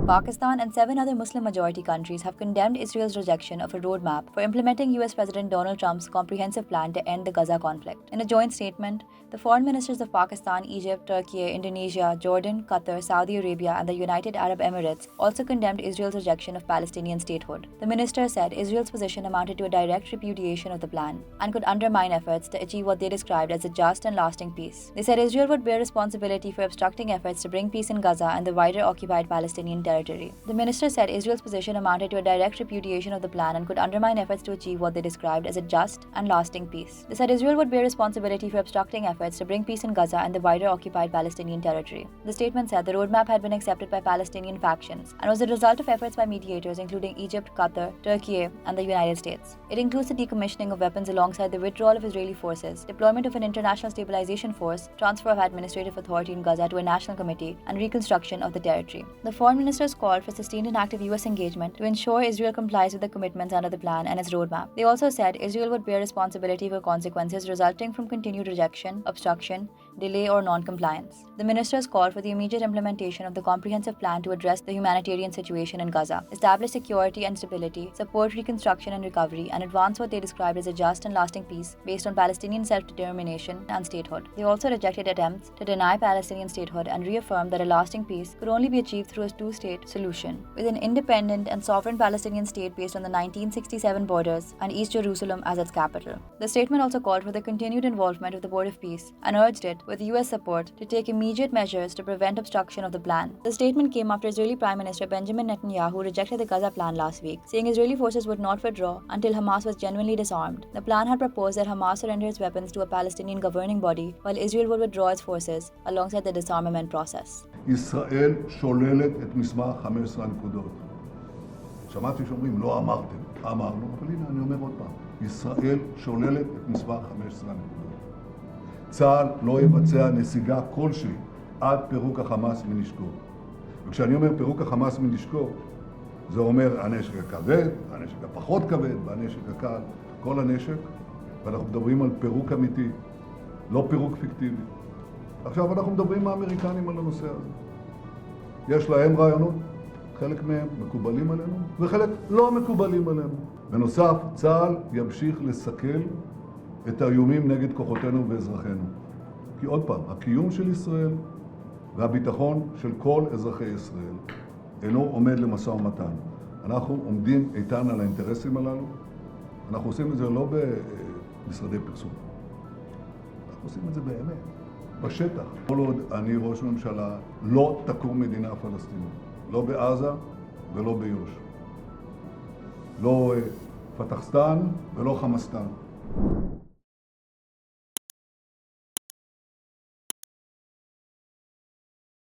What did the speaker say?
Pakistan and 7 other Muslim-majority countries have condemned Israel's rejection of a roadmap for implementing US President Donald Trump's comprehensive plan to end the Gaza conflict. In a joint statement, the foreign ministers of Pakistan, Egypt, Turkey, Indonesia, Jordan, Qatar, Saudi Arabia, and the United Arab Emirates also condemned Israel's rejection of Palestinian statehood. The minister said Israel's position amounted to a direct repudiation of the plan and could undermine efforts to achieve what they described as a just and lasting peace. They said Israel would bear responsibility for obstructing efforts to bring peace in Gaza and the wider occupied Palestinian territory. The minister said Israel's position amounted to a direct repudiation of the plan and could undermine efforts to achieve what they described as a just and lasting peace. They said Israel would bear responsibility for obstructing efforts to bring peace in Gaza and the wider occupied Palestinian territory. The statement said the roadmap had been accepted by Palestinian factions and was the result of efforts by mediators including Egypt, Qatar, Turkey, and the United States. It includes the decommissioning of weapons alongside the withdrawal of Israeli forces, deployment of an international stabilization force, transfer of administrative authority in Gaza to a national committee, and reconstruction of the territory. The foreign ministers called for sustained and active US engagement to ensure Israel complies with the commitments under the plan and its roadmap. They also said Israel would bear responsibility for consequences resulting from continued rejection, obstruction, delay, or non-compliance. The ministers called for the immediate implementation of the comprehensive plan to address the humanitarian situation in Gaza, establish security and stability, support reconstruction and recovery, and advance what they described as a just and lasting peace based on Palestinian self-determination and statehood. They also rejected attempts to deny Palestinian statehood and reaffirmed that a lasting peace could only be achieved through a two-state solution, with an independent and sovereign Palestinian state based on the 1967 borders and East Jerusalem as its capital. The statement also called for the continued involvement of the Board of Peace and urged it, with US support, to take immediate measures to prevent obstruction of the plan. The statement came after Israeli Prime Minister Benjamin Netanyahu rejected the Gaza plan last week, saying Israeli forces would not withdraw until Hamas was genuinely disarmed. The plan had proposed that Hamas surrender its weapons to a Palestinian governing body, while Israel would withdraw its forces alongside the disarmament process. ישראל שוללת את מסמך 15 הנקודות. שמעתי שאומרים, לא אמרתם. אמרנו, אבל הנה אני אומר עוד פעם. ישראל שוללת את מסמך 15 הנקודות. צה"ל לא יבצע נסיגה כלשהי עד פירוק החמאס מנשקו. וכשאני אומר פירוק החמאס מנשקו, זה אומר הנשק הכבד, הנשק הפחות כבד, והנשק הקל, כל הנשק, ואנחנו מדברים על פירוק אמיתי, לא פירוק פיקטיבי. עכשיו אנחנו מדברים עם האמריקנים על הנושא הזה. יש להם רעיונות, חלק מהם מקובלים עלינו, וחלק לא מקובלים עלינו. בנוסף, צה"ל ימשיך לסכל את האיומים נגד כוחותינו ואזרחינו. כי עוד פעם, הקיום של ישראל והביטחון של כל אזרחי ישראל אינו עומד למשא ומתן. אנחנו עומדים איתן על האינטרסים הללו. אנחנו עושים את זה לא במשרדי פרסום. אנחנו עושים את זה באמת, בשטח. כל עוד אני ראש ממשלה, לא תקום מדינה פלסטינית. לא בעזה ולא ביו"ש. לא פתחסטן ולא חמאסטן.